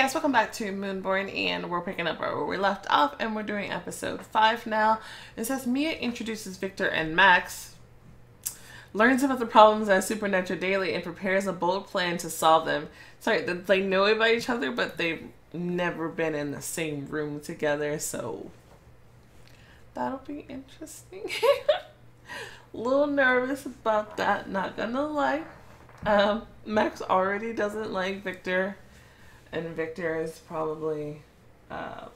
guys, welcome back to Moonborn, and we're picking up where we left off, and we're doing episode 5 now. It says Mia introduces Victor and Max, learns about the problems at Supernatural Daily, and prepares a bold plan to solve them. Sorry, they know about each other, but they've never been in the same room together, so that'll be interesting. A little nervous about that, not gonna lie. Max already doesn't like Victor. And Victor is probably not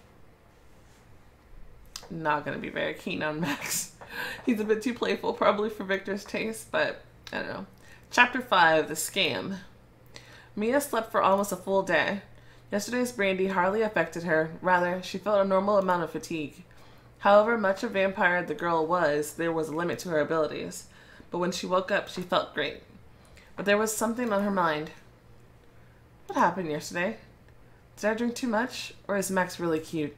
going to be very keen on Max. He's a bit too playful probably for Victor's taste, but I don't know. Chapter 5, The Scam. Mia slept for almost a full day. Yesterday's brandy hardly affected her. Rather, she felt a normal amount of fatigue. However much a vampire the girl was, there was a limit to her abilities. But when she woke up, she felt great. But there was something on her mind. What happened yesterday? Did I drink too much? Or is Max really cute?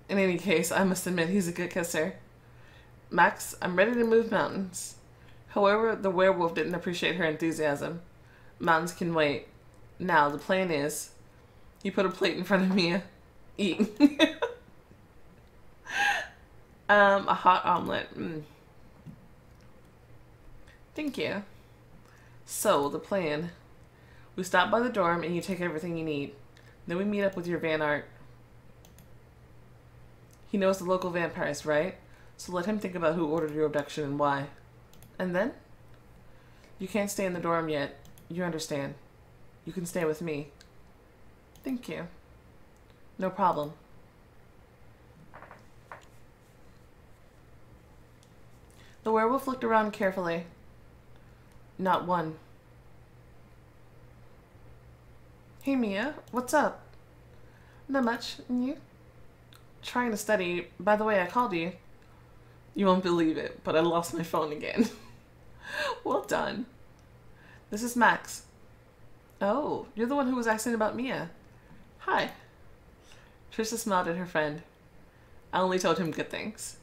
In any case, I must admit he's a good kisser. Max, I'm ready to move mountains. However, the werewolf didn't appreciate her enthusiasm. Mountains can wait. Now, the plan is... You put a plate in front of Mia. Eat. A hot omelet. Thank you. So, the plan... We stop by the dorm and you take everything you need. Then we meet up with your Van Art. He knows the local vampires, right? So let him think about who ordered your abduction and why. And then? You can't stay in the dorm yet. You understand. You can stay with me. Thank you. No problem. The werewolf looked around carefully. Not one. Hey Mia, what's up? Not much, and you? Trying to study. By the way, I called you. You won't believe it, but I lost my phone again. Well done. This is Max. Oh, you're the one who was asking about Mia. Hi. Trisha smiled at her friend. I only told him good things.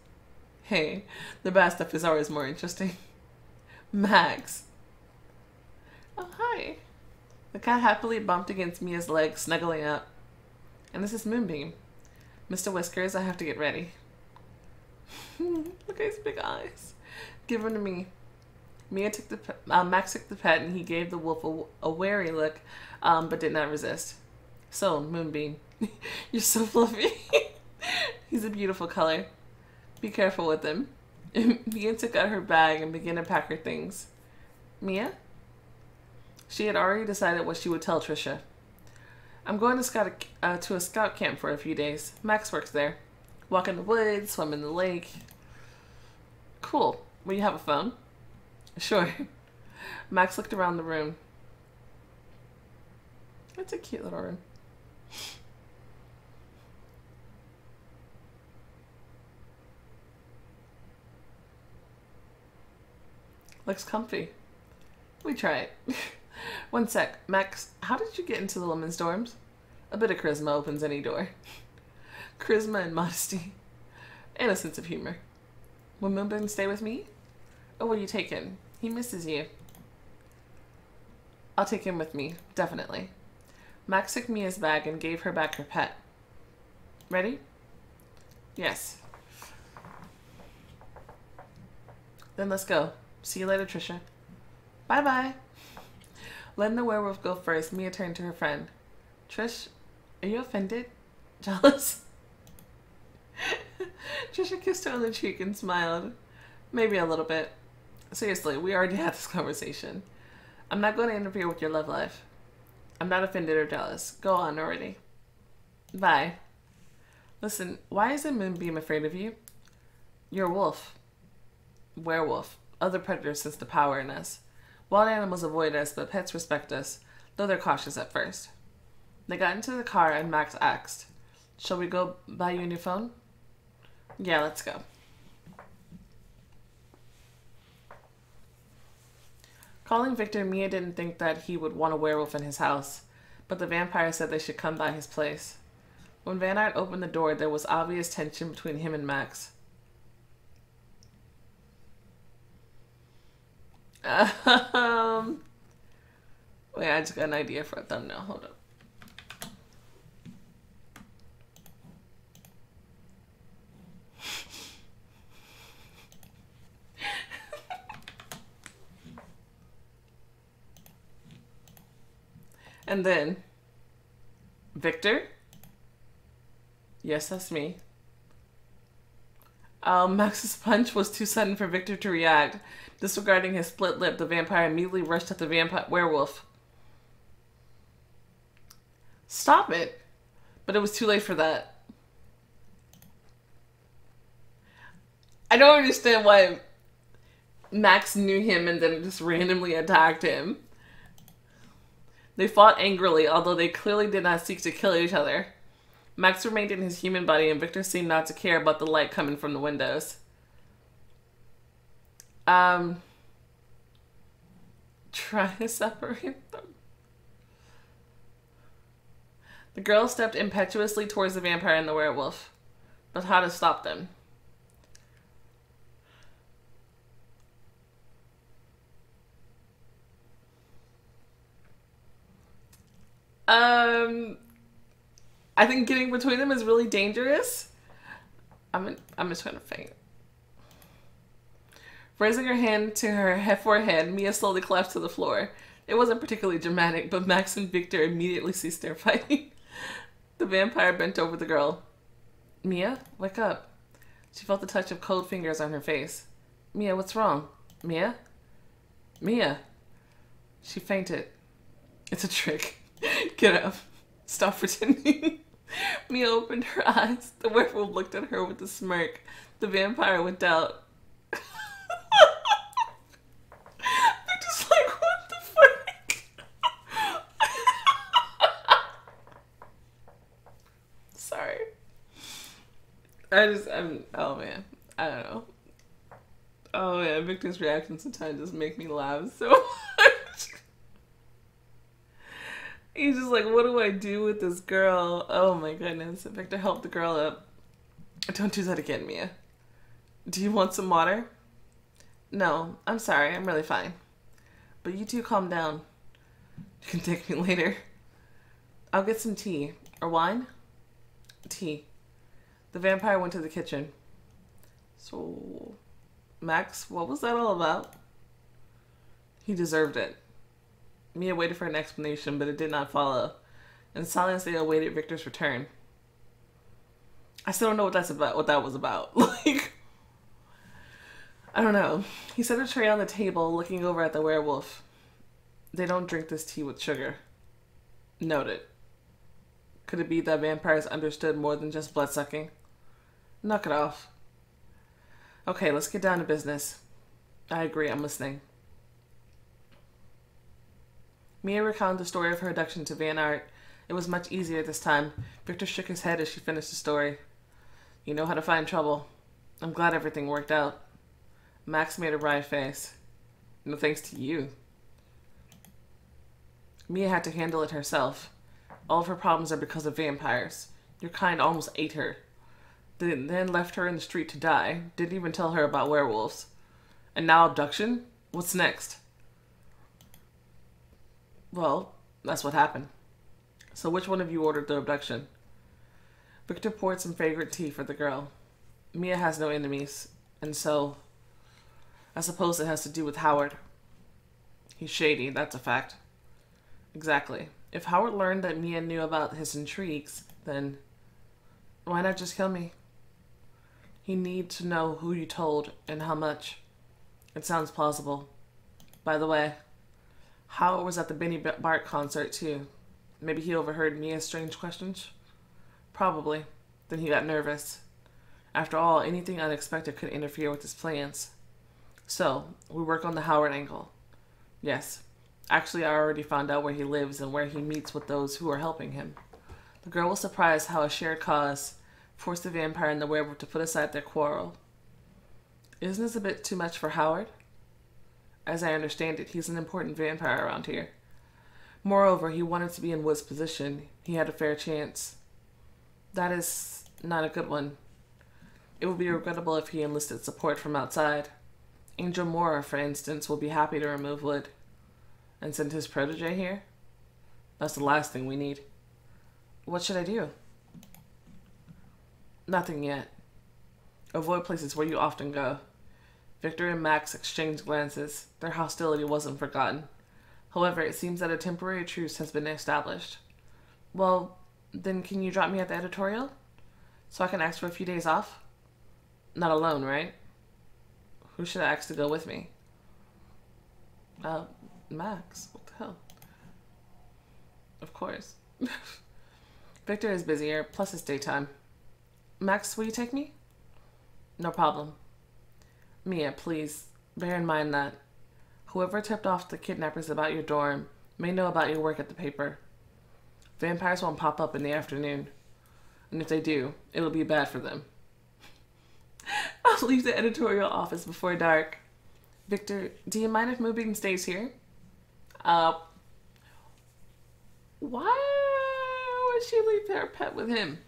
Hey, the bad stuff is always more interesting. Max. Oh, hi. The cat happily bumped against Mia's leg, snuggling up. And this is Moonbeam. Mr. Whiskers, I have to get ready. Look at his big eyes. Give him to me. Max took the pet and he gave the wolf a wary look, but did not resist. So, Moonbeam, you're so fluffy. He's a beautiful color. Be careful with him. Mia took out her bag and began to pack her things. Mia? She had already decided what she would tell Trisha. I'm going to a scout camp for a few days. Max works there. Walk in the woods, swim in the lake. Cool. Will you have a phone? Sure. Max looked around the room. That's a cute little room. Looks comfy. We try it. One sec. Max, how did you get into the women's dorms? A bit of charisma opens any door. Charisma and modesty. And a sense of humor. Will Moonborn stay with me? Or will you take him? He misses you. I'll take him with me. Definitely. Max took Mia's bag and gave her back her pet. Ready? Yes. Then let's go. See you later, Trisha. Bye-bye. Letting the werewolf go first, Mia turned to her friend. Trish, are you offended? Jealous? Trisha kissed her on the cheek and smiled. Maybe a little bit. Seriously, we already had this conversation. I'm not going to interfere with your love life. I'm not offended or jealous. Go on already. Bye. Listen, why isn't Moonbeam afraid of you? You're a wolf. Werewolf. Other predators sense the power in us. Wild animals avoid us, but pets respect us, though they're cautious at first. They got into the car and Max asked, shall we go buy you a new phone? Yeah, let's go. Calling Victor, Mia didn't think that he would want a werewolf in his house, but the vampire said they should come by his place. When Van Art opened the door, there was obvious tension between him and Max. Wait, I just got an idea for a thumbnail. Hold up. And then, Victor? Yes, that's me. Max's punch was too sudden for Victor to react. Disregarding his split lip, the vampire immediately rushed at the vampire werewolf. Stop it! But it was too late for that. I don't understand why Max knew him and then just randomly attacked him. They fought angrily, although they clearly did not seek to kill each other. Max remained in his human body, and Victor seemed not to care about the light coming from the windows. Trying to separate them. The girl stepped impetuously towards the vampire and the werewolf. But how to stop them? I think getting between them is really dangerous. I'm just trying to faint. Raising her hand to her forehead, Mia slowly collapsed to the floor. It wasn't particularly dramatic, but Max and Victor immediately ceased their fighting. The vampire bent over the girl. Mia, wake up. She felt the touch of cold fingers on her face. Mia, what's wrong? Mia? Mia. She fainted. It's a trick. Get up. Stop pretending. Mia opened her eyes. The werewolf looked at her with a smirk. The vampire went out. Victor's like, what the fuck? Sorry. Oh man. I don't know. Oh yeah, Victor's reactions sometimes just make me laugh so much. He's just like, what do I do with this girl? Oh my goodness. Victor helped the girl up. Don't do that again, Mia. Do you want some water? No, I'm sorry. I'm really fine. But you two calm down. You can take me later. I'll get some tea. Or wine? Tea. The vampire went to the kitchen. So, Max, what was that all about? He deserved it. Mia waited for an explanation, but it did not follow. In silence, they awaited Victor's return. I still don't know what that was about. Like, I don't know. He set a tray on the table, looking over at the werewolf. They don't drink this tea with sugar. Noted. Could it be that vampires understood more than just blood-sucking? Knock it off. Okay, let's get down to business. I agree, I'm listening. Mia recounted the story of her abduction to Van Art. It was much easier this time. Victor shook his head as she finished the story. You know how to find trouble. I'm glad everything worked out. Max made a wry face. No thanks to you. Mia had to handle it herself. All of her problems are because of vampires. Your kind almost ate her. Then left her in the street to die. Didn't even tell her about werewolves. And now abduction? What's next? Well, that's what happened. So which one of you ordered the abduction? Victor poured some fragrant tea for the girl. Mia has no enemies, and so I suppose it has to do with Howard. He's shady, that's a fact. Exactly. If Howard learned that Mia knew about his intrigues, then why not just kill me? He needs to know who you told and how much. It sounds plausible. By the way, Howard was at the Benny Bart concert too. Maybe he overheard Mia's strange questions? Probably. Then he got nervous. After all, anything unexpected could interfere with his plans. So, we work on the Howard angle. Yes. Actually, I already found out where he lives and where he meets with those who are helping him. The girl was surprised how a shared cause forced the vampire and the werewolf to put aside their quarrel. Isn't this a bit too much for Howard? As I understand it, he's an important vampire around here. Moreover, he wanted to be in Wood's position. He had a fair chance. That is not a good one. It would be regrettable if he enlisted support from outside. Angel Mora, for instance, will be happy to remove Wood. And send his protege here? That's the last thing we need. What should I do? Nothing yet. Avoid places where you often go. Victor and Max exchanged glances. Their hostility wasn't forgotten. However, it seems that a temporary truce has been established. Well, then can you drop me at the editorial? So I can ask for a few days off? Not alone, right? Who should I ask to go with me? Max. What the hell? Of course. Victor is busier, plus it's daytime. Max, will you take me? No problem. Mia, please, bear in mind that whoever tipped off the kidnappers about your dorm may know about your work at the paper. Vampires won't pop up in the afternoon. And if they do, it'll be bad for them. I'll leave the editorial office before dark. Victor, do you mind if Moonbeam stays here? Why would she leave her pet with him?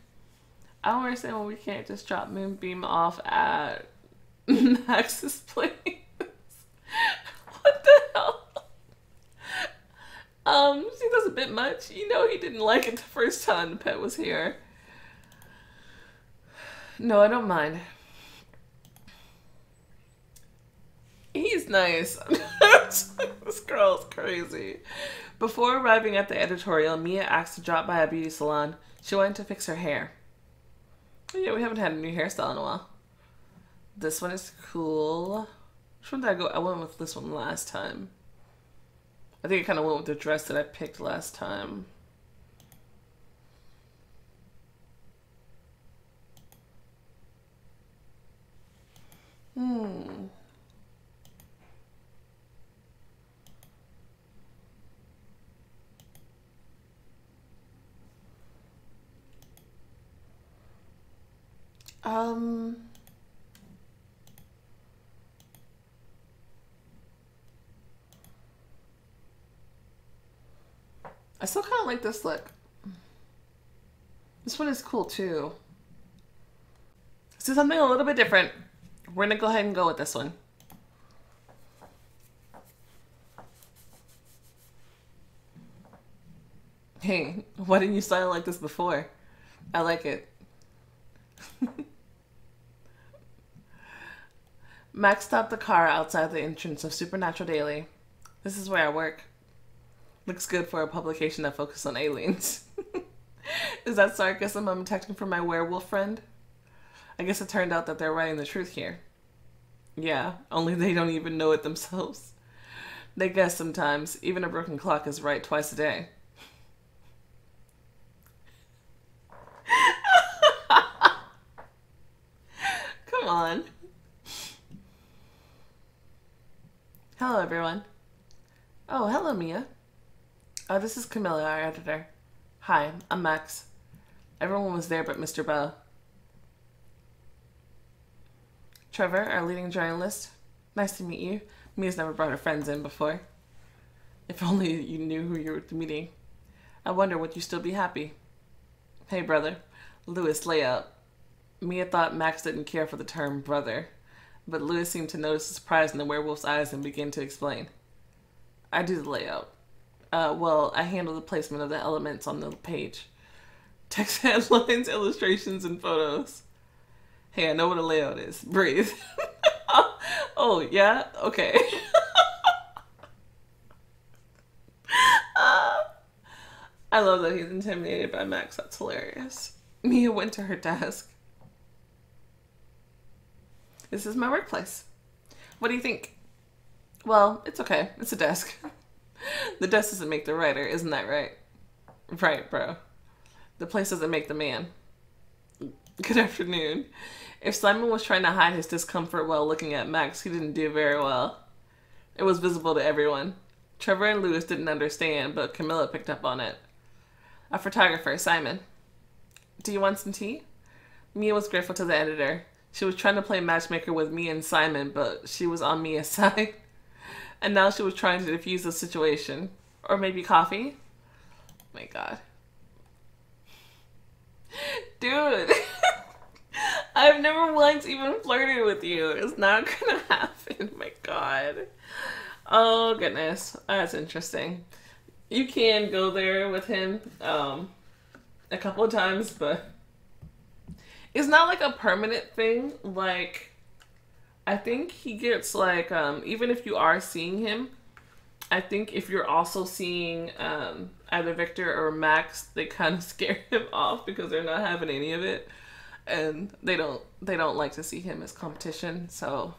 I don't understand why we can't just drop Moonbeam off at Max's place. What the hell? She does a bit much. You know he didn't like it the first time the pet was here. No, I don't mind. He's nice. This girl's crazy. Before arriving at the editorial, Mia asked to drop by a beauty salon. She wanted to fix her hair. Yeah, we haven't had a new hairstyle in a while. This one is cool. Which one did I go? I went with this one last time. I think I kind of went with the dress that I picked last time. I still kind of like this look. This one is cool too. Let's do something a little bit different. We're gonna go ahead and go with this one. Hey, why didn't you style like this before? I like it. Max stopped the car outside the entrance of Supernatural Daily. This is where I work. Looks good for a publication that focuses on aliens. Is that sarcasm I'm detecting from my werewolf friend? I guess it turned out that they're writing the truth here. Yeah, only they don't even know it themselves. They guess sometimes. Even a broken clock is right twice a day. Come on. Hello, everyone. Oh, hello, Mia. Oh, this is Camilla, our editor. Hi, I'm Max. Everyone was there but Mr. Bell. Trevor, our leading journalist. Nice to meet you. Mia's never brought her friends in before. If only you knew who you were meeting. I wonder, would you still be happy? Hey, brother. Lewis, layout. Mia thought Max didn't care for the term brother, but Lewis seemed to notice the surprise in the werewolf's eyes and began to explain. I do the layout. Well, I handle the placement of the elements on the page. Text headlines, illustrations, and photos. Hey, I know what a layout is. Breathe. Oh, yeah? Okay. I love that he's intimidated by Max. That's hilarious. Mia went to her desk. This is my workplace. What do you think? Well, it's okay. It's a desk. The desk doesn't make the writer, isn't that right? Right, bro. The place doesn't make the man. Good afternoon. If Simon was trying to hide his discomfort while looking at Max, he didn't do very well. It was visible to everyone. Trevor and Lewis didn't understand, but Camilla picked up on it. A photographer, Simon. Do you want some tea? Mia was grateful to the editor. She was trying to play matchmaker with Mia and Simon, but she was on Mia's side. And now she was trying to defuse the situation. Or maybe coffee? Oh my god. Dude. I've never once even flirted with you. It's not gonna happen. Oh my god. Oh goodness. That's interesting. You can go there with him a couple of times, but it's not like a permanent thing. Like, I think he gets like, even if you are seeing him, I think if you're also seeing either Victor or Max, they kind of scare him off because they're not having any of it, and they don't like to see him as competition. So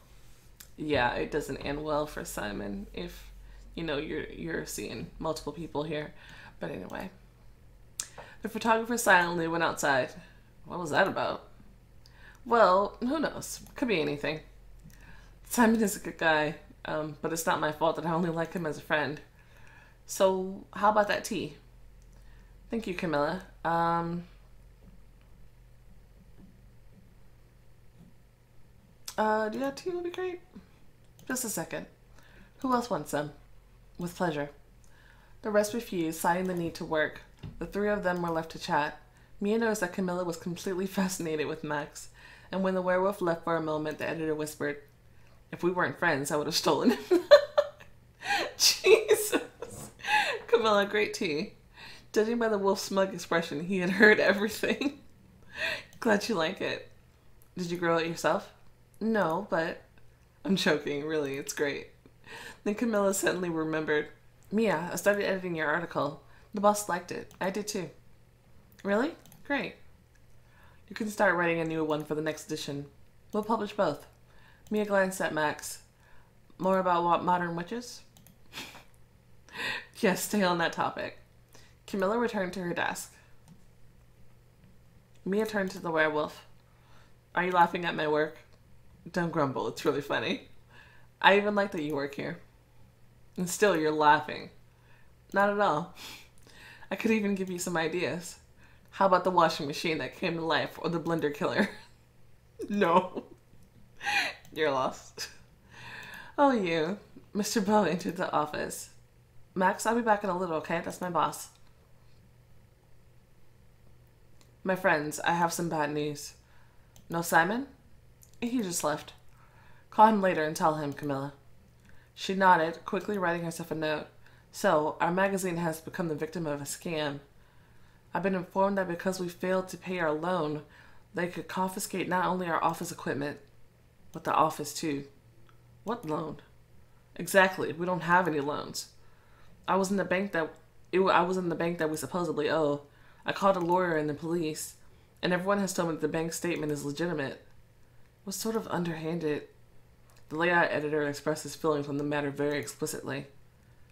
yeah, it doesn't end well for Simon if you're seeing multiple people here. But anyway, the photographer silently went outside. What was that about? Well, who knows? Could be anything. Simon is a good guy, but it's not my fault that I only like him as a friend. So, how about that tea? Thank you, Camilla. Do that tea would be great. Just a second. Who else wants some? With pleasure. The rest refused, citing the need to work. The three of them were left to chat. Mia noticed that Camilla was completely fascinated with Max, and when the werewolf left for a moment, the editor whispered, "If we weren't friends, I would have stolen him." Jesus. Camilla, great tea. Judging by the wolf's smug expression, he had heard everything. Glad you like it. Did you grow it yourself? No, but... I'm joking, really, it's great. Then Camilla suddenly remembered. Mia, I started editing your article. The boss liked it. I did too. Really? Great. You can start writing a new one for the next edition. We'll publish both. Mia glanced at Max. More about what modern witches? Yes, stay on that topic. Camilla returned to her desk. Mia turned to the werewolf. Are you laughing at my work? Don't grumble, it's really funny. I even like that you work here. And still you're laughing. Not at all. I could even give you some ideas. How about the washing machine that came to life or the blender killer? No. You're lost. Oh, you. Mr. Bow entered the office. Max, I'll be back in a little, okay? That's my boss. My friends, I have some bad news. No Simon? He just left. Call him later and tell him, Camilla. She nodded, quickly writing herself a note. So, our magazine has become the victim of a scam. I've been informed that because we failed to pay our loan, they could confiscate not only our office equipment, but the office too. What loan? Exactly, we don't have any loans. I was in the bank that we supposedly owe. I called a lawyer and the police, and everyone has told me that the bank statement is legitimate. It was sort of underhanded. The layout editor expressed his feelings on the matter very explicitly.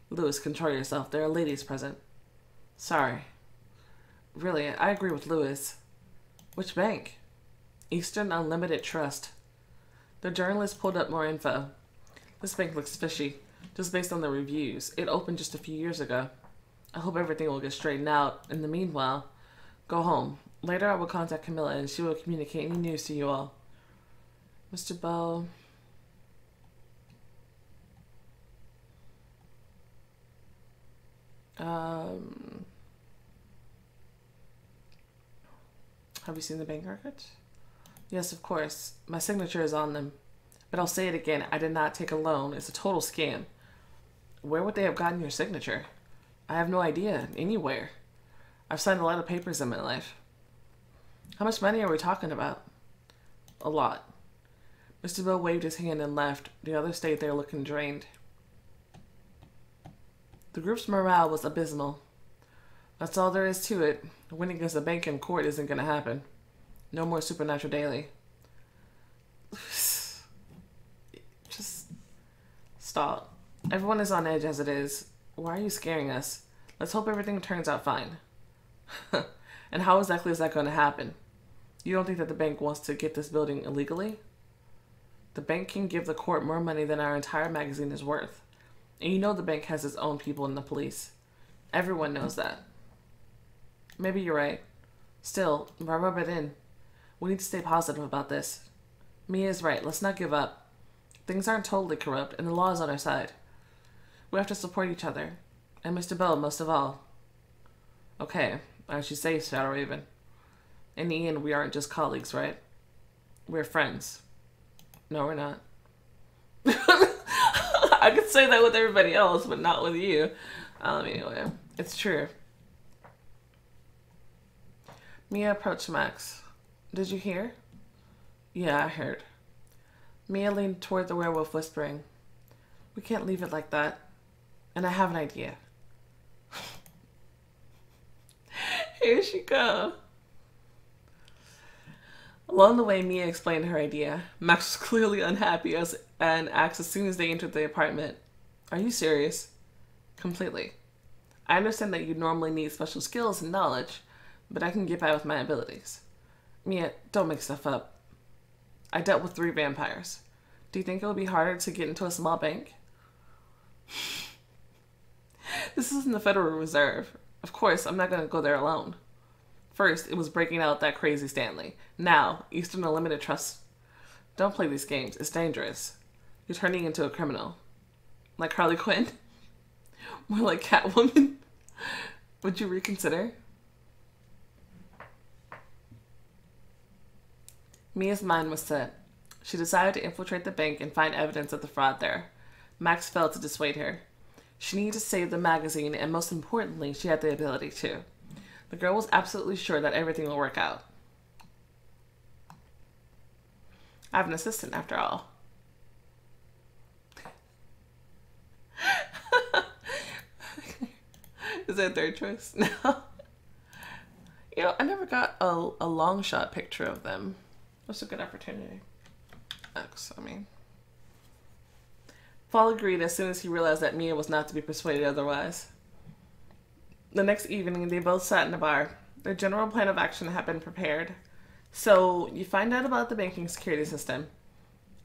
Lewis, control yourself. There are ladies present. Sorry. Really, I agree with Lewis. Which bank? Eastern Unlimited Trust. The journalist pulled up more info. This bank looks fishy, just based on the reviews. It opened just a few years ago. I hope everything will get straightened out. In the meanwhile, go home. Later I will contact Camilla and she will communicate any news to you all. Mr. Bow. Have you seen the bank records? Yes, of course. My signature is on them. But I'll say it again, I did not take a loan. It's a total scam. Where would they have gotten your signature? I have no idea. Anywhere. I've signed a lot of papers in my life. How much money are we talking about? A lot. Mr. Bill waved his hand and left. The others stayed there looking drained. The group's morale was abysmal. That's all there is to it. Winning against a bank in court isn't going to happen. No more Supernatural Daily. Just stop. Everyone is on edge as it is. Why are you scaring us? Let's hope everything turns out fine. And how exactly is that going to happen? You don't think that the bank wants to get this building illegally? The bank can give the court more money than our entire magazine is worth. And you know the bank has its own people in the police. Everyone knows that. Maybe you're right. Still, rub it in. We need to stay positive about this. Mia is right. Let's not give up. Things aren't totally corrupt, and the law is on our side. We have to support each other. And Mr. Bell, most of all. Okay, as you say, Shadow Raven. In the end, we aren't just colleagues, right? We're friends. No, we're not. I could say that with everybody else, but not with you. Anyway, it's true. Mia approached Max. Did you hear? Yeah, I heard. Mia leaned toward the werewolf, whispering, We can't leave it like that. And I have an idea. Here she goes. Along the way, Mia explained her idea. Max was clearly unhappy and asked as soon as they entered the apartment, "Are you serious?" "Completely. I understand that you normally need special skills and knowledge, but I can get by with my abilities." "Mia, don't make stuff up. I dealt with 3 vampires. Do you think it would be harder to get into a small bank?" "This isn't the Federal Reserve. Of course, I'm not going to go there alone. First, it was breaking out that crazy Stanley. Now, Eastern Unlimited Trust. Don't play these games. It's dangerous. You're turning into a criminal. Like Harley Quinn? More like Catwoman? Would you reconsider?" Mia's mind was set. She decided to infiltrate the bank and find evidence of the fraud there. Max failed to dissuade her. She needed to save the magazine, and most importantly, she had the ability to. The girl was absolutely sure that everything will work out. I have an assistant, after all. Is that their choice? No. You know, I never got a long shot picture of them. That's a good opportunity. Paul agreed as soon as he realized that Mia was not to be persuaded otherwise. The next evening, they both sat in a bar. Their general plan of action had been prepared. "So, you find out about the banking security system.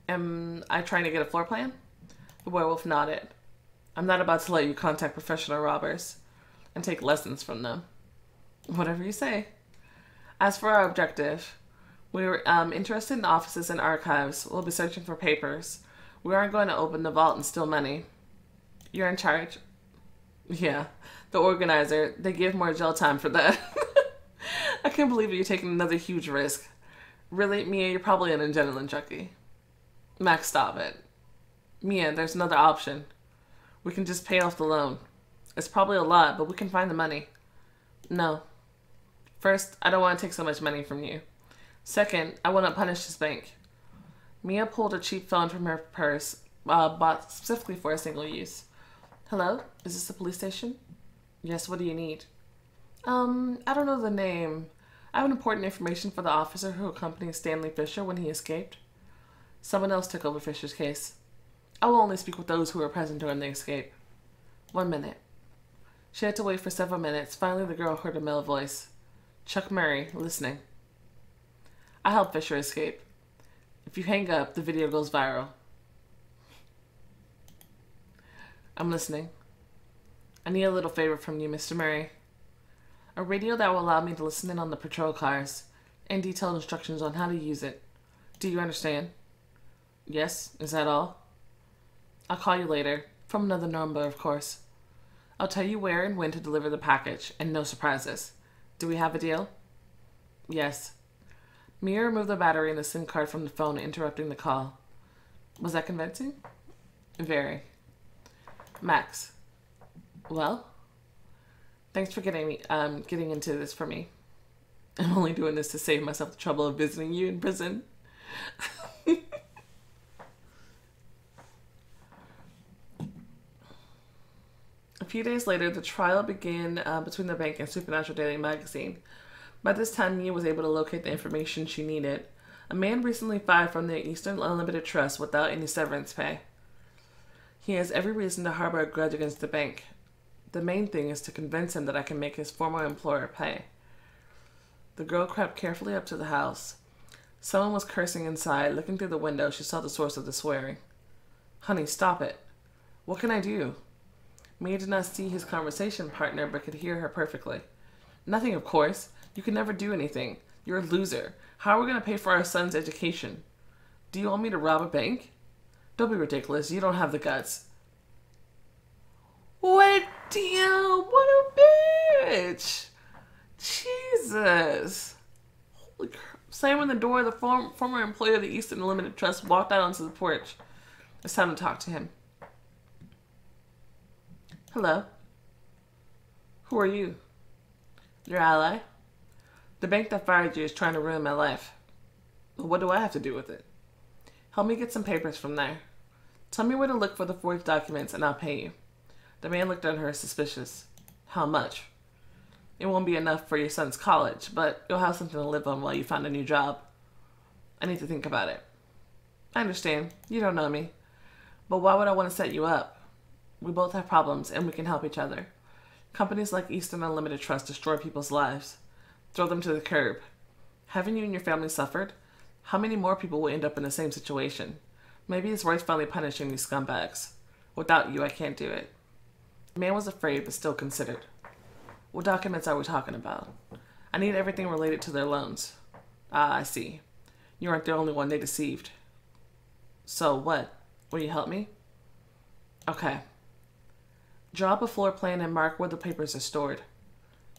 Am I trying to get a floor plan?" The werewolf nodded. "I'm not about to let you contact professional robbers and take lessons from them." "Whatever you say." "As for our objective, we were interested in offices and archives. We'll be searching for papers. We aren't going to open the vault and steal money." "You're in charge?" "Yeah, the organizer. They give more jail time for that." "I can't believe you're taking another huge risk. Really, Mia, you're probably an adrenaline junkie." "Max, stop it." "Mia, there's another option. We can just pay off the loan. It's probably a lot, but we can find the money." "No. First, I don't want to take so much money from you. Second, I want to punish this bank." Mia pulled a cheap phone from her purse, bought specifically for a single use. "Hello? Is this the police station?" "Yes, what do you need?" I don't know the name. I have important information for the officer who accompanied Stanley Fisher when he escaped." "Someone else took over Fisher's case. I will only speak with those who were present during the escape." "1 minute." She had to wait for several minutes. Finally, the girl heard a male voice. "Chuck Murray, listening. I helped Fisher escape. If you hang up, the video goes viral." "I'm listening." "I need a little favor from you, Mr. Murray. A radio that will allow me to listen in on the patrol cars and detailed instructions on how to use it. Do you understand?" "Yes. Is that all?" "I'll call you later. From another number, of course. I'll tell you where and when to deliver the package, and no surprises. Do we have a deal?" "Yes." Mia removed the battery and the SIM card from the phone, interrupting the call. "Was that convincing?" "Very." "Max." "Well?" "Thanks for getting into this for me. I'm only doing this to save myself the trouble of visiting you in prison." A few days later, the trial began between the bank and Supernatural Daily Magazine. By this time, Mia was able to locate the information she needed. A man recently fired from the Eastern Unlimited Trust without any severance pay. He has every reason to harbor a grudge against the bank. The main thing is to convince him that I can make his former employer pay. The girl crept carefully up to the house. Someone was cursing inside. Looking through the window, she saw the source of the swearing. "Honey, stop it. What can I do?" Mia did not see his conversation partner, but could hear her perfectly. "Nothing, of course. You can never do anything. You're a loser. How are we going to pay for our son's education? Do you want me to rob a bank?" "Don't be ridiculous. You don't have the guts." What? Damn, what a bitch. Jesus. Holy crap. Slamming the door, the former employee of the Eastern Unlimited Trust walked out onto the porch. It's time to talk to him. "Hello. Who are you?" "Your ally. The bank that fired you is trying to ruin my life." "What do I have to do with it?" "Help me get some papers from there. Tell me where to look for the forged documents and I'll pay you." The man looked at her suspicious. How much? It won't be enough for your son's college, but you'll have something to live on while you find a new job. I need to think about it. I understand. You don't know me. But why would I want to set you up? We both have problems, and we can help each other. Companies like Eastern Unlimited Trust destroy people's lives. Throw them to the curb. Haven't you and your family suffered? How many more people will end up in the same situation? Maybe it's worth finally punishing these scumbags. Without you, I can't do it. The man was afraid, but still considered. What documents are we talking about? I need everything related to their loans. Ah, I see. You aren't the only one they deceived. So what? Will you help me? Okay. Draw up a floor plan and mark where the papers are stored.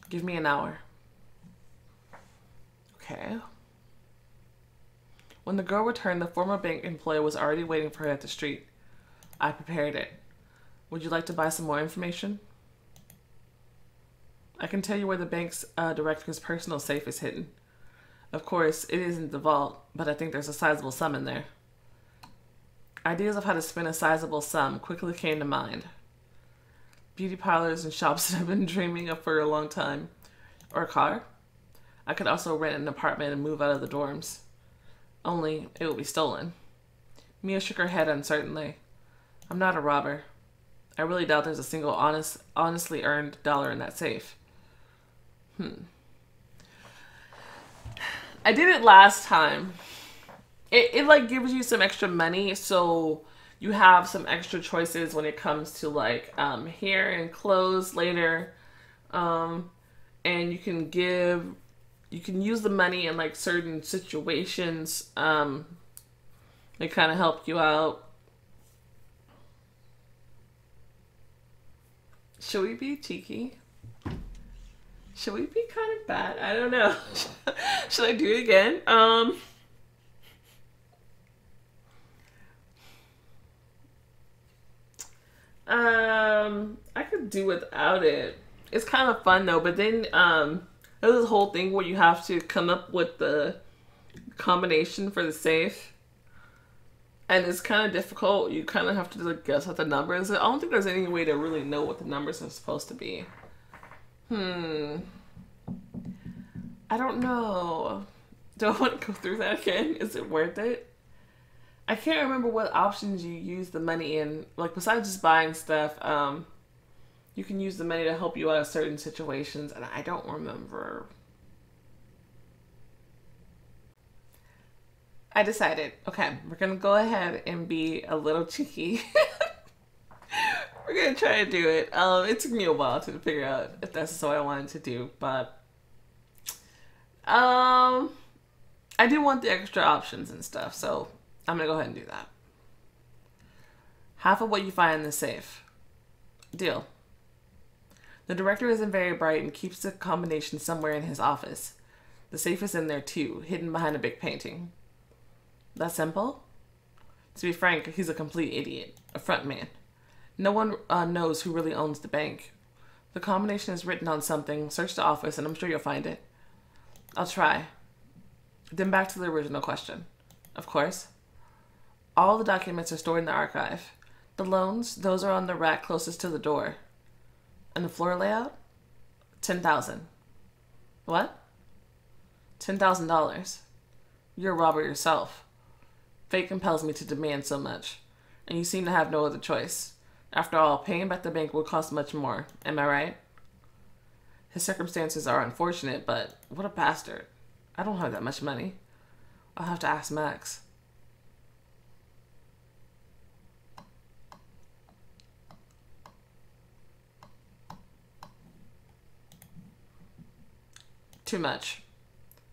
Give me an hour. Okay. When the girl returned, the former bank employee was already waiting for her at the street. I prepared it. Would you like to buy some more information? I can tell you where the bank's director's personal safe is hidden. Of course, it isn't the vault, but I think there's a sizable sum in there. Ideas of how to spend a sizable sum quickly came to mind. Beauty parlors and shops that I've been dreaming of for a long time. Or a car. I could also rent an apartment and move out of the dorms. Only, it will be stolen. Mia shook her head uncertainly. I'm not a robber. I really doubt there's a single honestly earned dollar in that safe. I did it last time. It like gives you some extra money, so you have some extra choices when it comes to like hair and clothes later. And you can use the money in like certain situations. They kind of help you out. Should we be cheeky? Should we be kind of bad? I don't know. Should I do it again? I could do without it. It's kind of fun though, but then there's this whole thing where you have to come up with the combination for the safe. And it's kind of difficult. You kind of have to like guess what the numbers. I don't think there's any way to really know what the numbers are supposed to be. I don't know. Do I want to go through that again? Is it worth it? I can't remember what options you use the money in. Like besides just buying stuff, you can use the money to help you out of certain situations, and I don't remember. I decided, okay, we're gonna go ahead and be a little cheeky. We're gonna try to do it. It took me a while to figure out if that's what I wanted to do, but I do want the extra options and stuff, so I'm gonna go ahead and do that. Half of what you find in the safe. Deal. The director isn't very bright and keeps the combination somewhere in his office. The safe is in there too, hidden behind a big painting. That simple? To be frank, he's a complete idiot. A front man. No one knows who really owns the bank. The combination is written on something. Search the office and I'm sure you'll find it. I'll try. Then back to the original question. Of course. All the documents are stored in the archive. The loans, those are on the rack closest to the door. And the floor layout? 10,000. What? $10,000. You're a robber yourself. Fate compels me to demand so much, and you seem to have no other choice. After all, paying back the bank will cost much more. Am I right? His circumstances are unfortunate, but what a bastard. I don't have that much money. I'll have to ask Max. Too much.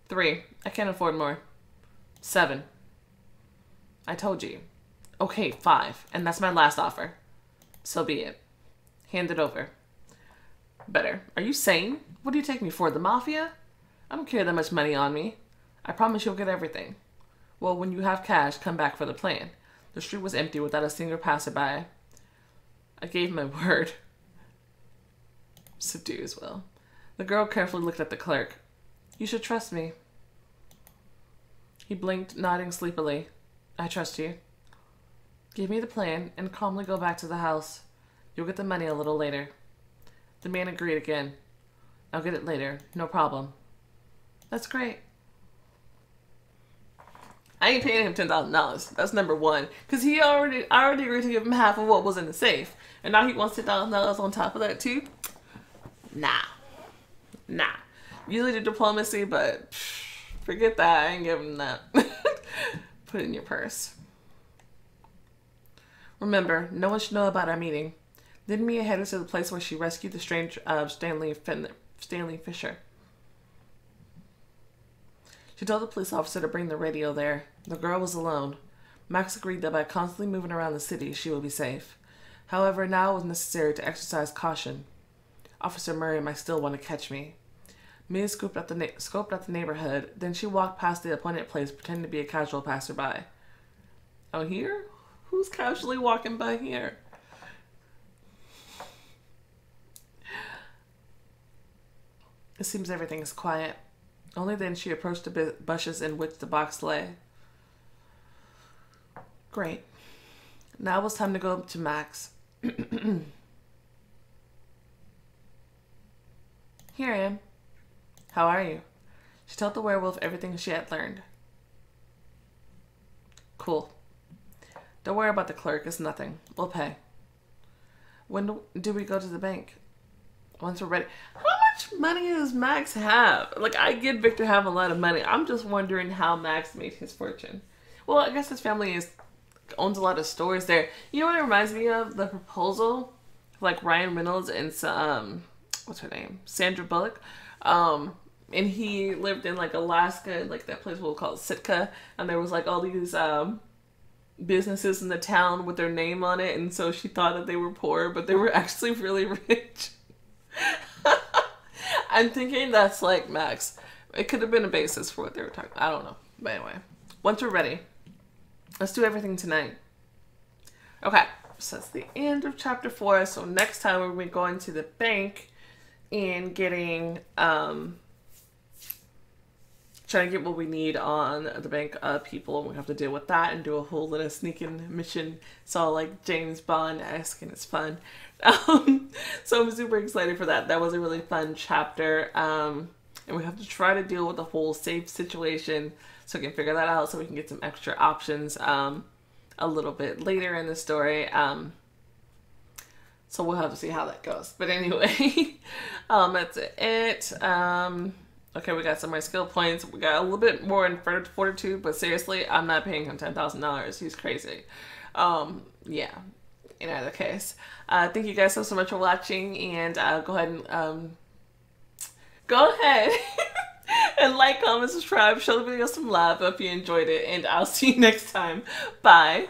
3. I can't afford more. 7. I told you. Okay, 5. And that's my last offer. So be it. Hand it over. Better. Are you sane? What do you take me for, the mafia? I don't carry that much money on me. I promise you'll get everything. Well, when you have cash, come back for the plan. The street was empty without a single passerby. I gave my word. Subdue as well. The girl carefully looked at the clerk. You should trust me. He blinked, nodding sleepily. I trust you. Give me the plan and calmly go back to the house. You'll get the money a little later. The man agreed again. I'll get it later. No problem. That's great. I ain't paying him $10,000. That's number one. Because I already agreed to give him half of what was in the safe. And now he wants $10,000 on top of that too? Nah. Usually do diplomacy, but forget that. I ain't giving him that. Put it in your purse. Remember, no one should know about our meeting. Then Mia headed to the place where she rescued the strange Stanley Fisher. She told the police officer to bring the radio there. The girl was alone. Max agreed that by constantly moving around the city, she would be safe. However, now it was necessary to exercise caution. Officer Murray might still want to catch me. Mia scoped out the neighborhood, then she walked past the appointed place pretending to be a casual passerby. Oh, here? Who's casually walking by here? It seems everything is quiet. Only then she approached the bushes in which the box lay. Great. Now it was time to go up to Max. Here I am. How are you? She told the werewolf everything she had learned. Cool. Don't worry about the clerk. It's nothing. We'll pay. When do we go to the bank? Once we're ready. How much money does Max have? Like, I get Victor have a lot of money. I'm just wondering how Max made his fortune. Well, I guess his family owns a lot of stores there. You know what it reminds me of? The Proposal. Like Ryan Reynolds and what's her name? Sandra Bullock. And he lived in like Alaska, like that place we'll call Sitka. And there was like all these businesses in the town with their name on it. And so she thought that they were poor, but they were actually really rich. I'm thinking that's like Max. It could have been a basis for what they were talking about. I don't know. But anyway, once we're ready, let's do everything tonight. Okay, so that's the end of chapter 4. So next time we're going to be going to the bank and getting trying to get what we need on the bank people, and we have to deal with that and do a whole little sneaking mission. It's all like James Bond-esque and it's fun. So I'm super excited for that. That was a really fun chapter. And we have to try to deal with the whole safe situation so we can figure that out so we can get some extra options a little bit later in the story. So we'll have to see how that goes. But anyway, that's it. Okay, we got some more skill points. We got a little bit more in fortitude, but seriously, I'm not paying him $10,000. He's crazy. Yeah, in either case. Thank you guys so much for watching, and go ahead and like, comment, subscribe, show the video some love if you enjoyed it, and I'll see you next time. Bye.